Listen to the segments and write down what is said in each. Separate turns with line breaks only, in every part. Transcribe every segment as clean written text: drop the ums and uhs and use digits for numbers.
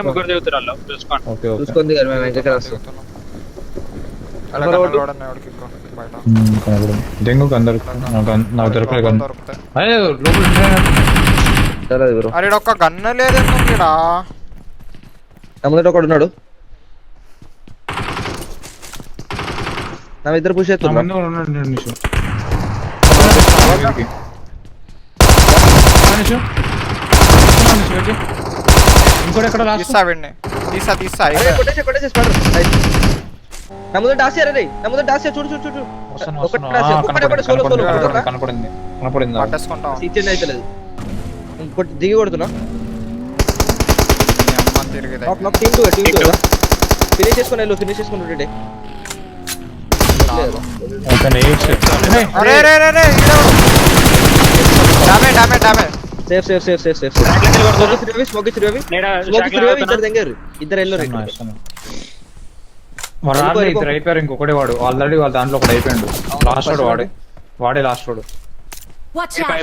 ముగ్గురు దిగుతున్నారు
చూసుకోండి మేము వెంకట వస్తాం
డెంగు అందరు నాకు దొరకలేదు
అరే ఒక్క గన్ను లేదేమో
ముందట ఒకడు ఉన్నాడు నా ఇద్దరు పుష్ చేస్తున్నారు
ఇంకోటి ఎక్కడ
నా ముందు డాసియర్ రే నా ముందు డాసియర్ చూడు చూడు చూడు ఒకటి సోలో సోలో
కనపడింది కనపడింది
పట్టేసుకుంటాం
సీచన్ అయితే లేదు ఇంకోటి దిగి కొడుతున్నా టీమ్ టూ ఫినిష్ చేసుకుని వెళ్ళు ఫినిష్ చేసుకుని day safe safe safe safe safe smoke ఇచ్చి ఇద్దరు దగ్గర ఇద్దరు ఎల్లో
అయిపోయారు ఇంకొకటి వాడు ఆల్రెడీ వాళ్ళ దాంట్లో ఒకటి అయిపోయాడు లాస్ట్ వాడు వాడే లాస్ట్ వాడు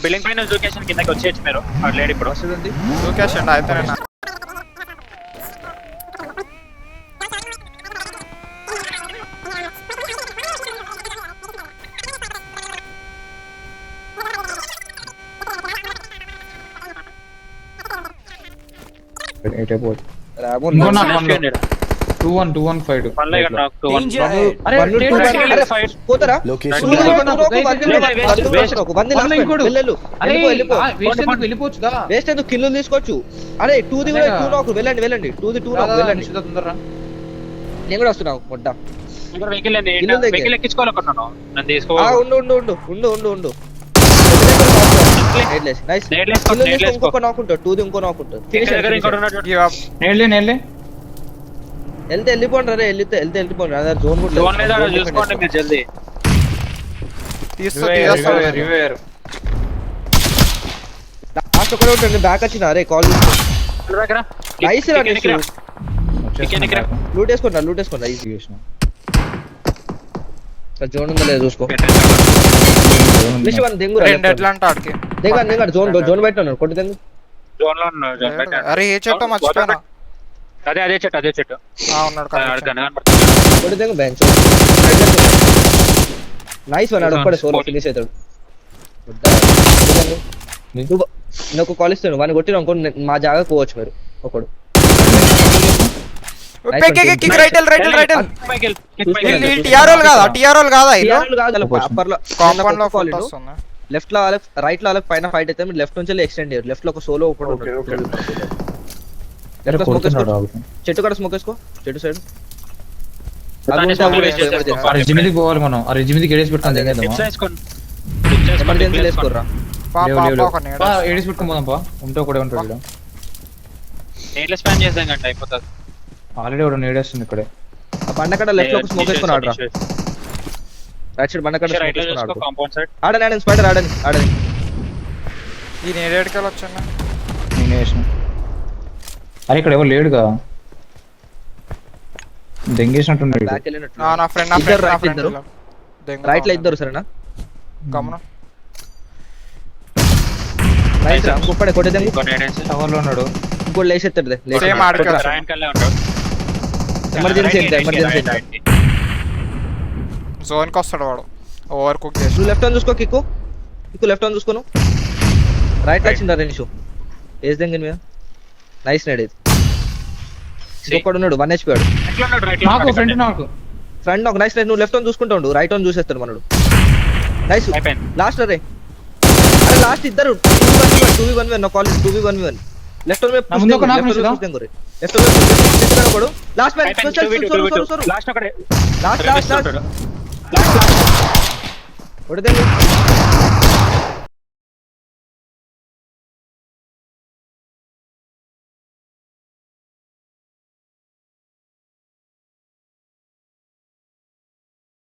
బిల్డింగ్ పైన లొకేషన్ కిందకి వచ్చేయచ్చు మీరు లేడీ ఇప్పుడు
వస్తుందండి
లొకేషన్ అయిపోయినా
కిల్లు తీసుకోవచ్చు అరే టూ ది వెళ్ళండి వెళ్ళండి టూ ది టూ వెళ్ళండి నేను కూడా వస్తున్నావు మొట్ట ఉండు ఇంకో నాకుంటా టూ ది ఇంకో నాకుంటా వెళ్తే వెళ్ళిపోండి రే వెళ్తే వెళ్ళిపోండి అదే జోన్ లాస్ట్ ఒకటే ఉంటుంది బ్యాక్ వచ్చిన అరే కాల్ నైస్ లూట్ వేసుకోండి ఈజీ చేసిన జోన్ ఉందా లేదా చూసుకో జోన్ పెట్టినాడు కొట్టు తెంగు
అరే ఏ చెట్టు మర్చిపోయినా
అదే చెట్టు
కొట్టు తెంగు బెంచ్ నైస్ వన్ ఒక్కడే సోలో ఫినిష్ అవుతాడు నేను ఒక కాల్ ఇస్తాను వాడిని కొట్టిన అనుకోండి మా జాగా పోవచ్చు మీరు ఒకడు లెఫ్ట్ లో రైట్ లో పైన ఫైట్ అయితే మీరు లెఫ్ట్ నుంచి ఎక్స్టెండ్ చేయరు లెఫ్ట్ లో ఒక సోలో చెట్టు కూడా స్మోక్ వేసుకో చెట్టు సైడ్
పోవాలి మనం ఆ రిజ్ మీద ఏడేసి పెట్టుకుంది ఏడేసి పెట్టుకోదాం పా ఉంటే ఒకటే ఉంటాడు ఆల్రెడీ ఒకటి నేడేస్తుంది ఇక్కడే
బండకడ లెఫ్ట్ లో స్మోక్ వేసుకున్నాడు రైట్ సైడ్ బండకడ ఆడని స్పైడర్ ఆడని
ఈ నేరేడుకెళ్ళి వచ్చాను
నేను వేసిన అరే ఇక్కడ ఎవరు లేడుగా దెంగేసినట్టున్నాడు
నా ఫ్రెండ్
రైట్ లో ఇద్దరు సరేనా
గమనం
రైట్ ఇంకొకడే కొట్టేదాన్ని
టవర్ లో ఉన్నాడు
ఇంకోటి లేసేస్తాడు ఎమర్జెన్సీ
జోన్ కి వస్తాడు వాడు ఓవర్ కుక్ చేసి
నువ్వు లెఫ్ట్ ఆన్ చూసుకో కిక్కు లెఫ్ట్ ఆన్ చూసుకోను రైట్ వచ్చిందా రెండు ఏజ్ దగ్గర మీద నైస్ నైడ్ ఇది ఇంకొకడు ఉన్నాడు 1 HP వాడు ఫ్రంట్ ఒక నైస్ నువ్వు లెఫ్ట్ ఆన్ చూసుకుంటా ఉండు రైట్ ఆన్ చూసేస్తాడు మనడు నైస్ లాస్ట్ అరే లాస్ట్ ఇద్దరు 2v1 నా call 2v1 left on left ఒకడు లాస్ట్ మ్యాన్ లాస్ట్ ఒకడే లాస్ట్ కొడదండి